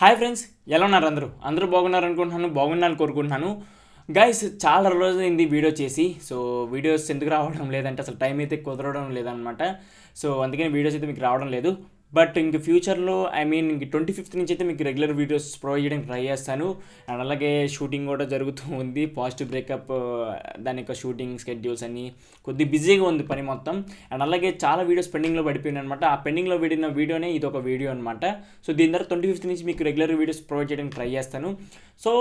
Hi friends, ఎలా ఉన్నారు? అందరూ బాగున్నారు అనుకుంటున్నాను, బాగున్నాను కోరుకుంటున్నాను. గైస్, చాలా రోజులైంది వీడియో చేసి. సో వీడియోస్ ఎందుకు రావడం లేదంటే అసలు టైం అయితే కుదరడం లేదనమాట. సో అందుకని వీడియోస్ అయితే మీకు రావడం లేదు. బట్ ఇంక ఫ్యూచర్లో ఇంక 25th నుంచి అయితే మీకు రెగ్యులర్ వీడియోస్ ప్రొవైడ్ చేయడానికి ట్రై చేస్తాను. అండ్ అలాగే షూటింగ్ కూడా జరుగుతూ ఉంది. పాజిటివ్ బ్రేకప్, దాని యొక్క షూటింగ్ స్కెడ్యూల్స్ అన్నీ కొద్దిగా బిజీగా ఉంది పని మొత్తం. అండ్ అలాగే చాలా వీడియోస్ పెండింగ్లో పడిపోయినాయి అనమాట. ఆ పెండింగ్లో విడిన వీడియోనే ఇది ఒక వీడియో అనమాట. సో దీని తర్వాత 25th నుంచి మీకు రెగ్యులర్ వీడియోస్ ప్రొవైడ్ చేయడానికి ట్రై చేస్తాను. సో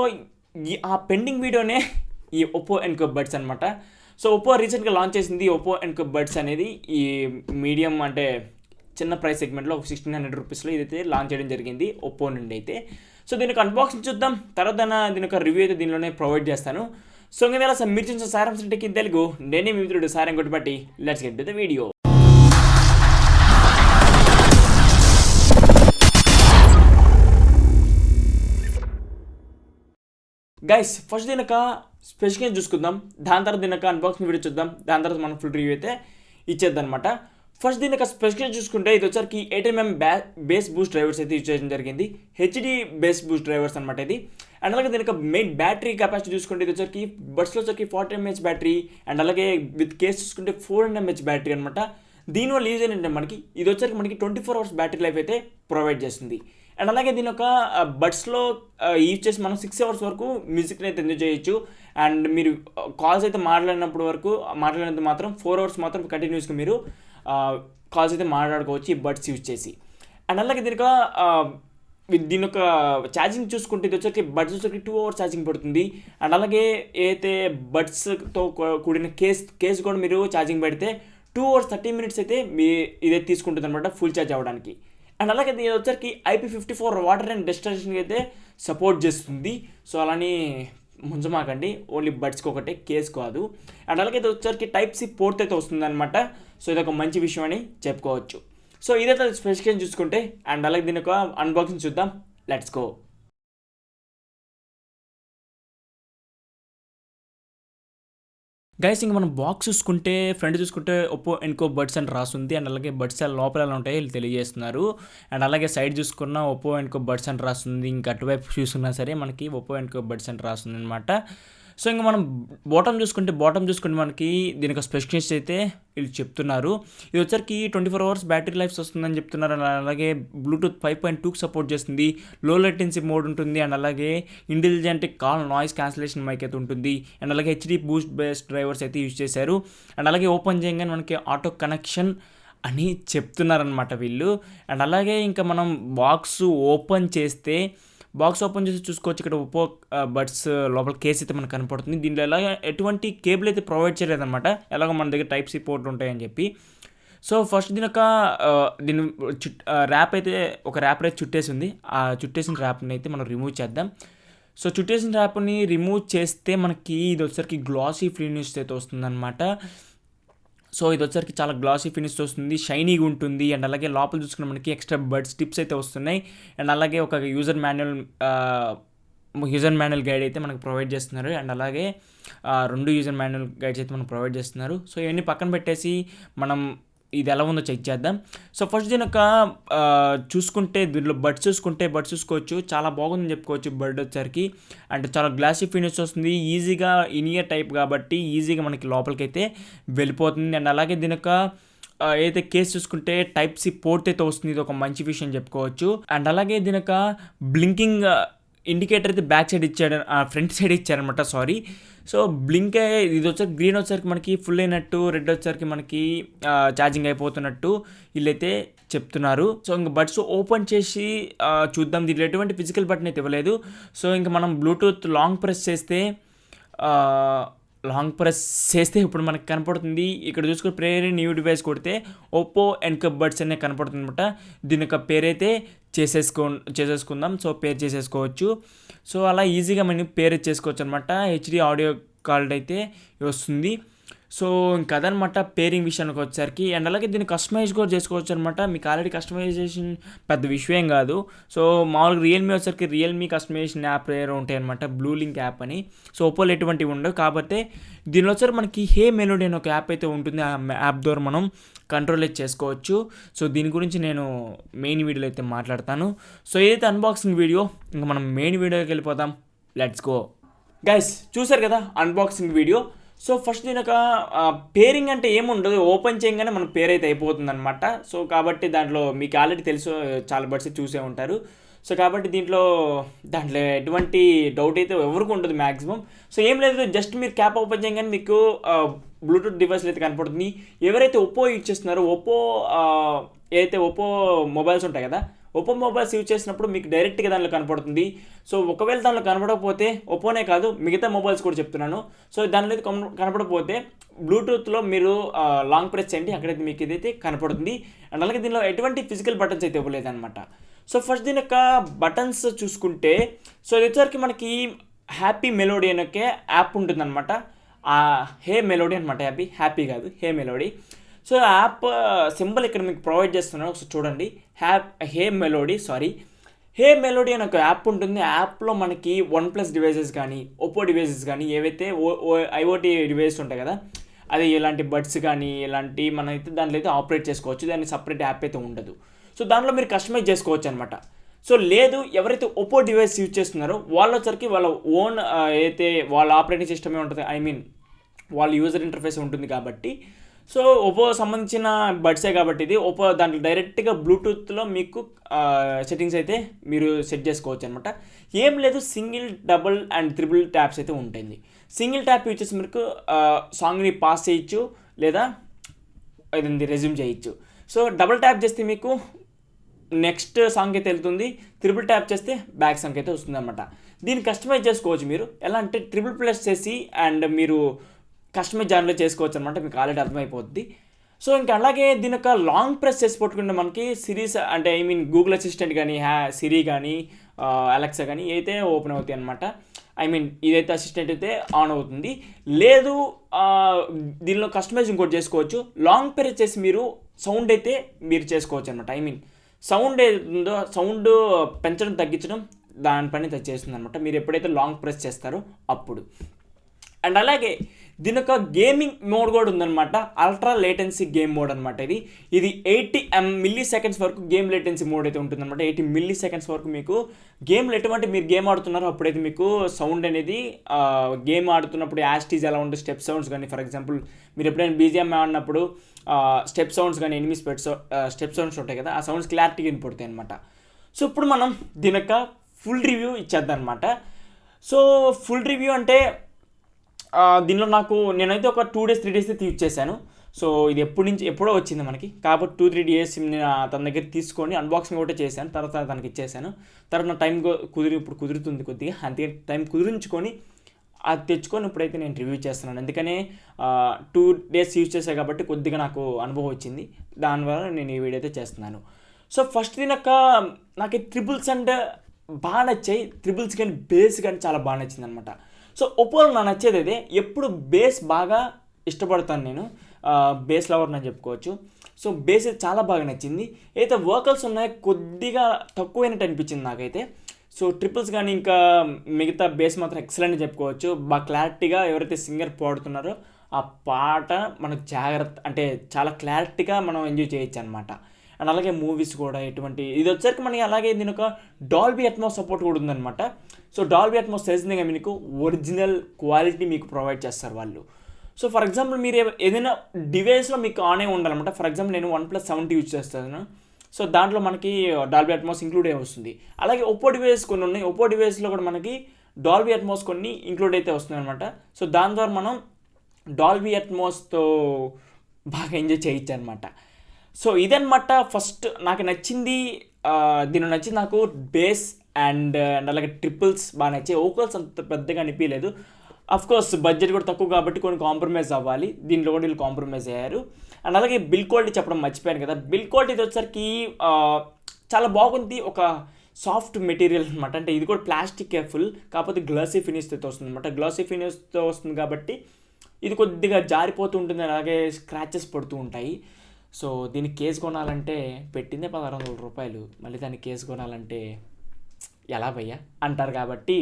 ఆ పెండింగ్ వీడియోనే ఈ ఒప్పో ఎన్కో బడ్స్ అనమాట. సో ఒప్పో రీసెంట్గా లాంచ్ చేసింది ఒప్పో ఎన్కో బడ్స్ అనేది. ఈ మీడియం అంటే చిన్న ప్రైస్ సెగ్మెంట్లో ఒక 1600 రూపీస్లో ఇదైతే లాంచ్ చేయడం జరిగింది ఒప్పో నుండి అయితే. సో దీనికి అన్బాక్సింగ్ చూద్దాం, తర్వాత దీని యొక్క రివ్యూ అయితే దీనిలోనే ప్రొవైడ్ చేస్తాను. సో ఇంకా అసలు మీరు చూసిన సారాంశంటకి తెలుగు, నేనే మీ మిత్రుడు సారం కొట్టుబట్టి. Let's get to the video. Guys, first దీనిక స్పెసిఫికేషన్ చూసుకుందాం, దాని తర్వాత దీనిక అన్బాక్సింగ్ వీడియో చూద్దాం, దాని తర్వాత మనం ఫుల్ రివ్యూ అయితే ఇచ్చేద్దాం అనమాట. ఫస్ట్ దీని యొక్క స్పెసిఫికేషన్ చూసుకుంటే ఇది వచ్చరికి 8mm బేస్ బూస్ట్ డ్రైవర్స్ అయితే యూజ్ చేయడం జరిగింది. హెచ్డి బేస్ బూస్ట్ డ్రైవర్స్ అనమాట ఇది. అండ్ అలాగే దీని యొక్క మెయిన్ బ్యాటరీ కెపాసిటీ చూసుకుంటే ఇది వచ్చరికి బడ్స్లో వచ్చరికి 40 mAh బ్యాటరీ. అండ్ అలాగే విత్ కేస్ చూసుకుంటే 400 mAh బ్యాటరీ అనమాట. దీనివల్ల యూజ్ ఏంటంటే ఇది వచ్చరికి మనకి 24 hours బ్యాటరీ లైఫ్ అయితే ప్రొవైడ్ చేస్తుంది. అండ్ అలాగే దీని యొక్క బడ్స్లో యూజ్ చేసి మనం 6 hours వరకు మ్యూజిక్ని అయితే ఎంజాయ్ చేయొచ్చు. అండ్ మీరు కాల్స్ అయితే మాట్లాడినంత మాత్రం 4 hours మాత్రం కంటిన్యూస్గా మీరు కాల్స్ అయితే మాట్లాడుకోవచ్చు ఈ బడ్స్ యూజ్ చేసి. అండ్ అలాగే దీని యొక్క ఛార్జింగ్ చూసుకుంటే ఇది వచ్చరికి బడ్స్ వచ్చరికి 2 hours ఛార్జింగ్ పడుతుంది. అండ్ అలాగే అయితే బడ్స్తో కూడిన కేస్ కూడా మీరు ఛార్జింగ్ పెడితే 2 hours 30 minutes అయితే ఇదే తీసుకుంటుంది అనమాట ఫుల్ ఛార్జ్ అవ్వడానికి. అండ్ అలాగే దీని వచ్చరికి IP54 వాటర్ అండ్ డస్ట్ అయితే సపోర్ట్ చేస్తుంది. సో అలానే ముంజమాకండి, ఓన్లీ బడ్స్కి ఒకటే, కేస్ కాదు. అండ్ అలాగే ఇది వచ్చరికి Type-C పోర్ట్ అయితే వస్తుంది అనమాట. సో ఇది ఒక మంచి విషయం అని చెప్పుకోవచ్చు. సో ఇదైతే స్పెసిఫికేషన్ చూసుకుంటే. అండ్ అలాగే దీని ఒక అన్బాక్సింగ్ చూద్దాం, లెట్స్ గో. గైస్, ఇంక మనం బాక్స్ చూసుకుంటే ఫ్రంట్ చూసుకుంటే ఒప్పో ఎన్కో బడ్స్ అని రాస్తుంది. అండ్ అలాగే బడ్స్ లోపల ఎలా ఉంటాయి వీళ్ళు తెలియజేస్తున్నారు. అండ్ అలాగే సైడ్ చూసుకున్న ఒప్పో ఎన్కో బడ్స్ అని రాస్తుంది. ఇంకా అటువైపు చూసుకున్నా సరే మనకి ఒప్పో ఎన్కో బడ్స్ అని రాస్తుంది అనమాట. సో ఇంకా మనం బాటమ్ చూసుకుంటే మనకి దీనికి స్పెసిఫికేషన్స్ అయితే వీళ్ళు చెప్తున్నారు. ఇది వచ్చరికి 24 hours బ్యాటరీ లైఫ్ వస్తుందని చెప్తున్నారు. అలాగే బ్లూటూత్ 5.2కి సపోర్ట్ చేస్తుంది. లో లేటెన్సీ మోడ్ ఉంటుంది. అండ్ అలాగే intelligent call noise cancellation mic అయితే ఉంటుంది. అండ్ అలాగే హెచ్డి బూస్ట్ బేస్డ్ డ్రైవర్స్ అయితే యూజ్ చేశారు. అండ్ అలాగే ఓపెన్ చేయగానే మనకి ఆటో కనెక్షన్ అని చెప్తున్నారనమాట వీళ్ళు. అండ్ అలాగే ఇంకా మనం బాక్స్ ఓపెన్ చేసి చూసుకోవచ్చు. ఇక్కడ ఒప్పో బడ్స్ లోపల కేస్ అయితే మనకు కనపడుతుంది. దీంట్లో ఎటువంటి కేబుల్ అయితే ప్రొవైడ్ చేయలేదన్నమాట, ఎలాగో మన దగ్గర Type-C పోర్ట్ ఉంటాయని చెప్పి. సో ఫస్ట్ దీని ర్యాప్ అయితే ఒక ర్యాపర్ అయితే చుట్టేసి ఉంది. ఆ చుట్టేసిన ర్యాప్ని అయితే మనం రిమూవ్ చేద్దాం. సో చుట్టేసిన ర్యాప్ని రిమూవ్ చేస్తే మనకి ఇది వచ్చరికి గ్లాసీ ఫినిష్ అయితే వస్తుందన్నమాట. సో ఇది వచ్చరికి చాలా గ్లాసీ ఫినిష్ వస్తుంది, షైనీగా ఉంటుంది. అండ్ అలాగే లోపల చూసుకున్న మనకి ఎక్స్ట్రా బడ్స్ టిప్స్ అయితే వస్తున్నాయి. అండ్ అలాగే ఒక యూజర్ మాన్యువల్ గైడ్ అయితే మనకు ప్రొవైడ్ చేస్తున్నారు. అండ్ అలాగే 2 యూజర్ మాన్యువల్ గైడ్స్ అయితే మనకు ప్రొవైడ్ చేస్తున్నారు. సో ఇవన్నీ పక్కన పెట్టేసి మనం ఇది ఎలా ఉందో చెక్ చేద్దాం. సో ఫస్ట్ దీని యొక్క చూసుకుంటే దీనిలో బడ్స్ చూసుకోవచ్చు, చాలా బాగుందని చెప్పుకోవచ్చు. బడ్ వచ్చరికి అంటే చాలా గ్లాసీ ఫినిష్ వస్తుంది, ఈజీగా ఇనియర్ టైప్ కాబట్టి ఈజీగా మనకి లోపలికి అయితే వెళ్ళిపోతుంది. అండ్ అలాగే దీని యొక్క ఏదైతే కేసు చూసుకుంటే Type-C పోర్ట్ అయితే వస్తుంది, ఇది ఒక మంచి విషయం చెప్పుకోవచ్చు. అండ్ అలాగే దీని యొక్క బ్లింకింగ్ ఇండికేటర్ అయితే ఫ్రంట్ సైడ్ ఇచ్చారనమాట. సో బ్లింక్ ఇది వచ్చరికి గ్రీన్ వచ్చరికి మనకి ఫుల్ అయినట్టు, రెడ్ వచ్చరికి మనకి ఛార్జింగ్ అయిపోతున్నట్టు వీళ్ళైతే చెప్తున్నారు. సో ఇంకా బడ్స్ ఓపెన్ చేసి చూద్దాం. దీంట్లో ఎటువంటి ఫిజికల్ బటన్ అయితే ఇవ్వలేదు. సో ఇంకా మనం బ్లూటూత్ లాంగ్ ప్రెస్ చేస్తే ఇప్పుడు మనకి కనపడుతుంది. ఇక్కడ చూసుకుని ప్రేర్ న్యూ డివైస్ కొడితే ఒప్పో ఎన్కో బడ్స్ అనే కనపడుతుంది అనమాట. దీని యొక్క పేరైతే చేసేసుకుందాం. సో పేర్ చేసేసుకోవచ్చు. సో అలా ఈజీగా మనం పేర్ చేసుకోవచ్చు అనమాట. హెచ్డి ఆడియో కాల్ అయితే వస్తుంది. సో ఇంకా అదనమాట పేరింగ్ విషయానికి వచ్చేసరికి. అండ్ అలాగే దీన్ని కస్టమైజ్ కూడా చేసుకోవచ్చు అనమాట. మీకు ఆల్రెడీ కస్టమైజేషన్ పెద్ద విషయం కాదు. సో మామూలుగా రియల్మీ వచ్చేసరికి రియల్మీ కస్టమైజేషన్ యాప్ వేరే ఉంటాయి అనమాట, బ్లూ లింక్ యాప్ అని. సో ఓపోలో ఎటువంటివి ఉండవు. కాబట్టి దీనిలో వచ్చారు మనకి హే మెలోడీ అని ఒక యాప్ అయితే ఉంటుంది. ఆ యాప్ ద్వారా మనం కంట్రోల్ అయితే చేసుకోవచ్చు. సో దీని గురించి నేను మెయిన్ వీడియోలో అయితే మాట్లాడతాను. సో ఏదైతే అన్బాక్సింగ్ వీడియో, ఇంకా మనం మెయిన్ వీడియోకి వెళ్ళిపోదాం. Let's go guys. చూసారు కదా అన్బాక్సింగ్ వీడియో. సో ఫస్ట్ దీని ఒక పేరింగ్ అంటే ఏముండదు, ఓపెన్ చేయగానే మన పేరు అయితే అయిపోతుంది అనమాట. సో కాబట్టి దాంట్లో మీకు ఆల్రెడీ తెలుసు, చాలా బడ్స్ చూసే ఉంటారు. సో కాబట్టి దాంట్లో ఎటువంటి డౌట్ అయితే ఎవరికి ఉండదు మ్యాక్సిమం. సో ఏం లేదు, జస్ట్ మీరు క్యాప్ ఓపెన్ చేయగానే మీకు బ్లూటూత్ డివైస్లు అయితే కనపడుతుంది. ఎవరైతే ఒప్పో యూజ్ చేస్తున్నారో, ఏదైతే ఒప్పో మొబైల్స్ ఉంటాయి కదా, ఒప్పో మొబైల్స్ యూజ్ చేసినప్పుడు మీకు డైరెక్ట్గా దానిలో కనపడుతుంది. సో ఒకవేళ దానిలో కనపడకపోతే, ఒప్పోనే కాదు మిగతా మొబైల్స్ కూడా చెప్తున్నాను, సో దానిలో అయితే కనపడకపోతే బ్లూటూత్లో మీరు లాంగ్ ప్రెస్ చేయండి, అక్కడైతే మీకు ఇదైతే కనపడుతుంది. అండ్ అలాగే దీనిలో ఎటువంటి ఫిజికల్ బటన్స్ అయితే ఇవ్వలేదన్నమాట. సో ఫస్ట్ దీని యొక్క బటన్స్ చూసుకుంటే, సో ఇది వచ్చరికి మనకి హ్యాపీ మెలోడీ అనే యాప్ ఉంటుందన్నమాట. హే మెలోడీ అనమాట, హ్యాపీ కాదు, హే మెలోడీ. సో యాప్ సింబల్ ఇక్కడ మీకు ప్రొవైడ్ చేస్తున్నాను, ఒకసారి చూడండి. హే మెలోడీ అని ఒక యాప్ ఉంటుంది. యాప్లో మనకి OnePlus డివైసెస్ కానీ, ఒప్పో డివైసెస్ కానీ, ఏవైతే ఐఓటీ డివైసెస్ ఉంటాయి కదా, అది ఇలాంటి బడ్స్ కానీ ఇలాంటి మనమైతే దాంట్లో అయితే ఆపరేట్ చేసుకోవచ్చు. దాన్ని సపరేట్ యాప్ అయితే ఉండదు. సో దాంట్లో మీరు కస్టమైజ్ చేసుకోవచ్చు అనమాట. సో లేదు, ఎవరైతే ఒప్పో డివైస్ యూజ్ చేస్తున్నారో వాళ్ళు వచ్చరికి వాళ్ళ ఓన్ అయితే వాళ్ళ ఆపరేటింగ్ సిస్టమే ఉంటుంది, వాళ్ళ యూజర్ ఇంటర్ఫేస్ ఉంటుంది కాబట్టి. సో ఒప్పో సంబంధించిన బడ్సే కాబట్టి ఇది ఒప్పో దాంట్లో డైరెక్ట్గా బ్లూటూత్లో మీకు సెట్టింగ్స్ అయితే మీరు సెట్ చేసుకోవచ్చు అనమాట. ఏం లేదు, single, double and triple taps అయితే ఉంటుంది. సింగిల్ ట్యాప్ యూజ్ చేసి మీకు సాంగ్ని పాస్ చేయొచ్చు, లేదా ఇది రెజ్యూమ్ చేయొచ్చు. సో డబుల్ ట్యాప్ చేస్తే మీకు నెక్స్ట్ సాంగ్ అయితే వెళ్తుంది, త్రిబుల్ ట్యాప్ చేస్తే బ్యాక్ సాంగ్ అయితే వస్తుంది అనమాట. దీన్ని కస్టమైజ్ చేసుకోవచ్చు మీరు. ఎలా అంటే ట్రిపుల్ ప్లస్ చేసి అండ్ మీరు కస్టమైజ్ జాన్లో చేసుకోవచ్చు అనమాట, మీకు ఆల్రెడీ అర్థమైపోద్ది. సో ఇంకా అలాగే దీని యొక్క లాంగ్ ప్రెస్ చేసి పట్టుకుంటే మనకి సిరీస్ అంటే గూగుల్ అసిస్టెంట్ కానీ, సిరి కానీ, అలెక్సా కానీ అయితే ఓపెన్ అవుతాయి అనమాట. ఇదైతే అసిస్టెంట్ అయితే ఆన్ అవుతుంది. లేదు, దీనిలో కస్టమైజ్ ఇంకోటి చేసుకోవచ్చు. లాంగ్ ప్రెస్ చేసి మీరు సౌండ్ అయితే మీరు చేసుకోవచ్చు అనమాట. సౌండ్ ఏదో సౌండ్ పెంచడం తగ్గించడం దాని పని చేస్తుంది అనమాట, మీరు ఎప్పుడైతే లాంగ్ ప్రెస్ చేస్తారో అప్పుడు. అండ్ అలాగే దీని యొక్క గేమింగ్ మోడ్ కూడా ఉందన్నమాట, అల్ట్రా లేటెన్సీ గేమ్ మోడ్ అనమాట. ఇది 80 మిల్లీ సెకండ్స్ వరకు గేమ్ లేటెన్సీ మోడ్ అయితే ఉంటుందన్నమాట. 80 మిల్లీ సెకండ్స్ వరకు మీకు గేమ్లో ఎటువంటి మీరు గేమ్ ఆడుతున్నారో అప్పుడైతే మీకు సౌండ్ అనేది గేమ్ ఆడుతున్నప్పుడు యాస్టీజ్ ఎలా ఉంటుంది, స్టెప్ సౌండ్స్ కానీ, ఫర్ ఎగ్జాంపుల్ మీరు ఎప్పుడైనా బీజిఎం ఆడినప్పుడు స్టెప్ సౌండ్స్ కానీ, ఎనిమిస్ స్టెప్ సౌండ్స్ ఉంటాయి కదా, ఆ సౌండ్స్ క్లారిటీగా వినపడతాయి అనమాట. సో ఇప్పుడు మనం దీని యొక్క ఫుల్ రివ్యూ ఇచ్చేద్దాం అనమాట. సో ఫుల్ రివ్యూ అంటే దీనిలో నేనైతే ఒక 2 days 3 days అయితే యూజ్ చేశాను. సో ఇది ఎప్పుడో వచ్చింది మనకి, కాబట్టి 2-3 days నేను తన దగ్గర తీసుకొని అన్బాక్సింగ్ ఒకటే చేశాను, తర్వాత తనకి ఇచ్చేసాను. తర్వాత నా టైం ఇప్పుడు కుదురుతుంది కొద్దిగా, అంతే టైం కుదిరించుకొని అది తెచ్చుకొని ఇప్పుడైతే నేను రివ్యూ చేస్తున్నాను. ఎందుకనే 2 days యూజ్ చేశాను కాబట్టి కొద్దిగా నాకు అనుభవం వచ్చింది, దానివల్ల నేను ఈ వీడియో అయితే చేస్తున్నాను. సో ఫస్ట్ నాకు త్రిబుల్స్ అంటే బాగా నచ్చాయి. త్రిబుల్స్ కానీ బేస్ కానీ చాలా బాగా నచ్చింది అనమాట. సో ఒప్పోలో నాకు నచ్చేది అదే, ఎప్పుడు బేస్ బాగా ఇష్టపడతాను నేను, బేస్ లవర్ అని చెప్పుకోవచ్చు. సో బేస్ అయితే చాలా బాగా నచ్చింది. అయితే వోకల్స్ ఉన్నాయో కొద్దిగా తక్కువైనట్టు అనిపించింది నాకైతే. సో ట్రిపుల్స్ కానీ ఇంకా మిగతా బేస్ మాత్రం ఎక్సలెంట్ చెప్పుకోవచ్చు. బాగా క్లారిటీగా ఎవరైతే సింగర్ పాడుతున్నారో ఆ పాట మనకు అంటే చాలా క్లారిటీగా మనం ఎంజాయ్ చేయొచ్చు అనమాట. అండ్ అలాగే మూవీస్ కూడా ఇది వచ్చరికి మనకి అలాగే దీని ఒక డాల్బీ అట్మాస్ సపోర్ట్ కూడా ఉందన్నమాట. సో డాల్బీ అట్మాస్ తెలిసిందిగా మీకు ఒరిజినల్ క్వాలిటీ మీకు ప్రొవైడ్ చేస్తారు వాళ్ళు. సో ఫర్ ఎగ్జాంపుల్ మీరు ఏదైనా డివైస్లో మీకు ఆనే ఉండాలన్నమాట. ఫర్ ఎగ్జాంపుల్ నేను OnePlus 70 యూజ్ చేస్తాను. సో దాంట్లో మనకి డాల్బీ అట్మాస్ ఇంక్లూడ్ అయి వస్తుంది. అలాగే ఒప్పో డివైస్ కొన్ని ఉన్నాయి, ఒప్పో డివైస్లో కూడా మనకి డాల్బీ అట్మాస్ కొన్ని ఇంక్లూడ్ అయితే వస్తుంది అనమాట. సో దాని ద్వారా మనం డాల్బీ అట్మాస్తో బాగా ఎంజాయ్ చేయొచ్చు అనమాట. సో ఇదన్నమాట ఫస్ట్ నాకు నచ్చింది. దీనిలో నచ్చింది నాకు బేస్ అండ్ అలాగే ట్రిపుల్స్ బాగా నచ్చాయి. ఓకల్స్ అంత పెద్దగా అనిపించలేదు. అఫ్కోర్స్ బడ్జెట్ కూడా తక్కువ కాబట్టి కొన్ని కాంప్రమైజ్ అవ్వాలి, దీంట్లో కూడా వీళ్ళు కాంప్రమైజ్ అయ్యారు. అండ్ అలాగే బిల్ క్వాలిటీ చెప్పడం మర్చిపోయాను కదా, బిల్ క్వాలిటీ వచ్చేసరికి చాలా బాగుంది. ఒక సాఫ్ట్ మెటీరియల్ అనమాట, అంటే ఇది కూడా ప్లాస్టిక్ ఫుల్, కాకపోతే గ్లాసీ ఫినిష్తో వస్తుంది అనమాట. గ్లాసీ ఫినిష్తో వస్తుంది కాబట్టి ఇది కొద్దిగా జారిపోతూ ఉంటుంది, అలాగే స్క్రాచెస్ పడుతూ ఉంటాయి. సో దీనికి కేసు కొనాలంటే పెట్టిందే 1600 రూపాయలు, మళ్ళీ దానికి కేసు కొనాలంటే ఎలా భయ్యా అంటారు. కాబట్టి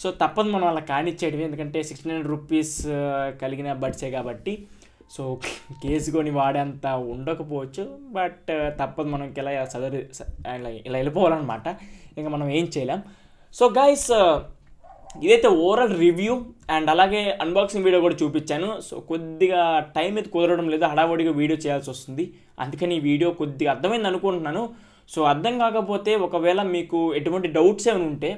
సో తప్పదు మనం అలా కానిచ్చేయడమే, ఎందుకంటే 1600 రూపీస్ కలిగిన బడ్సే కాబట్టి. సో కేసు కొని వాడేంత ఉండకపోవచ్చు, బట్ తప్పదు, మనకి ఇలా ఇలా వెళ్ళిపోవాలన్నమాట, ఇంకా మనం ఏం చేయలేం. సో గైస్, ఇదైతే ఓవరాల్ రివ్యూ అండ్ అలాగే అన్బాక్సింగ్ వీడియో కూడా చూపించాను. సో కొద్దిగా టైం అయితే కుదరడం లేదు, హడావుడిగా వీడియో చేయాల్సి వస్తుంది, అందుకని ఈ వీడియో కొద్దిగా అర్థమైంది అనుకుంటున్నాను. సో అర్థం కాకపోతే ఒకవేళ మీకు ఎటువంటి డౌట్స్ ఏమైనా ఉంటే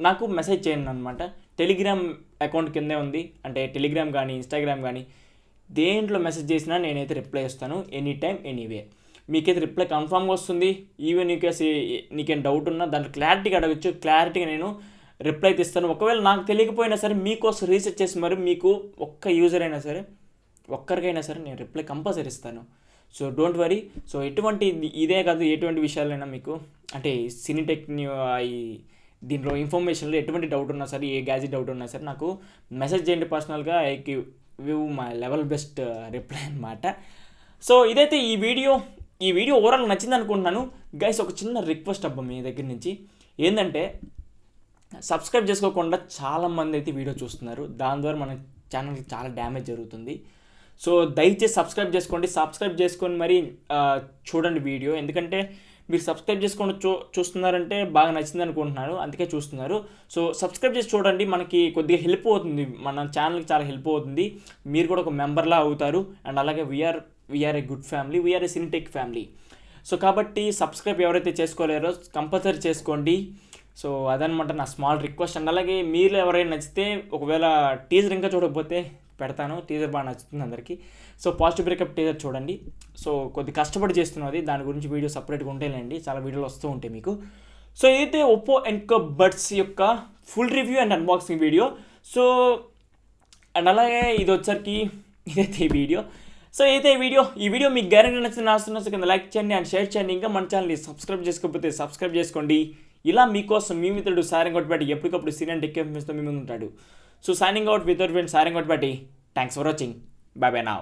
నాకు మెసేజ్ చేయండి అనమాట. టెలిగ్రామ్ అకౌంట్ కిందే ఉంది, అంటే టెలిగ్రామ్ కానీ ఇన్స్టాగ్రామ్ కానీ దేంట్లో మెసేజ్ చేసినా నేనైతే రిప్లై ఇస్తాను, ఎనీ టైం ఎనీవే. మీకైతే రిప్లై కన్ఫామ్గా వస్తుంది. ఈవెన్ నీకేం డౌట్ ఉన్నా దాంట్లో క్లారిటీగా అడగచ్చు, క్లారిటీగా నేను రిప్లై అయితే ఇస్తాను. ఒకవేళ నాకు తెలియకపోయినా సరే మీకోసం రీసెర్చ్ చేసి మరి మీకు ఒక్క యూజర్ అయినా సరే, ఒక్కరికైనా సరే నేను రిప్లై కంపల్సరీ ఇస్తాను. So don't worry. సో ఎటువంటి ఇదే కాదు, ఎటువంటి విషయాలైనా మీకు అంటే సినీటెక్ దీంట్లో ఇన్ఫర్మేషన్లో ఎటువంటి డౌట్ ఉన్నా సరే, ఏ గ్యాజెట్ డౌట్ ఉన్నా సరే నాకు మెసేజ్ చేయండి పర్సనల్గా. I give my level best reply అనమాట. సో ఇదైతే ఈ వీడియో ఓవరాల్ నచ్చింది అనుకుంటున్నాను. గైస్, ఒక చిన్న రిక్వెస్ట్ అబ్బా మీ దగ్గర నుంచి, ఏంటంటే సబ్స్క్రైబ్ చేసుకోకుండా చాలామంది అయితే వీడియో చూస్తున్నారు, దాని ద్వారా మన ఛానల్కి చాలా డ్యామేజ్ జరుగుతుంది. సో దయచేసి సబ్స్క్రైబ్ చేసుకొని మరి చూడండి వీడియో, ఎందుకంటే మీరు సబ్స్క్రైబ్ చేసుకొని చూస్తున్నారంటే బాగా నచ్చింది అనుకుంటున్నారు, అందుకే చూస్తున్నారు. సో సబ్స్క్రైబ్ చేసి చూడండి, మనకి కొద్దిగా హెల్ప్ అవుతుంది, మన ఛానల్కి చాలా హెల్ప్ అవుతుంది, మీరు కూడా ఒక మెంబర్లా అవుతారు. అండ్ అలాగే we are a good family, we are a Cinetech family. So కాబట్టి సబ్స్క్రైబ్ ఎవరైతే చేసుకోలేరో కంపల్సరీ చేసుకోండి. సో అదనమాట నా స్మాల్ రిక్వెస్ట్. అండ్ అలాగే మీరు ఎవరైనా నచ్చితే, ఒకవేళ టీజర్ ఇంకా చూడకపోతే పెడతాను, టీజర్ బాగా నచ్చుతుంది అందరికీ. సో పాజిటివ్ బ్రేకప్ టీజర్ చూడండి. సో కొద్ది కష్టపడి చేస్తున్నది, దాని గురించి వీడియో సపరేట్గా ఉంటాయిలేండి, చాలా వీడియోలు వస్తూ ఉంటాయి మీకు. సో ఇదైతే ఒప్పో ఎన్కో బడ్స్ యొక్క full review and unboxing video. So and అలాగే ఇది వచ్చరికి ఇదైతే ఈ వీడియో. సో అయితే ఈ వీడియో మీకు గ్యారెంటీ నచ్చిన కింద లైక్ చేయండి అండ్ షేర్ చేయండి. ఇంకా మన ఛానల్ని సబ్స్క్రైబ్ చేసుకోకపోతే సబ్స్క్రైబ్ చేసుకోండి. ఇలా మీకోసం మీ మిత్రుడు సైరంcinetech ఎప్పటికప్పుడు Cine&Tech తో మీ ముందు ఉంటాడు. So signing out with your friend సైరంcinetech. Thanks for watching. Bye bye now.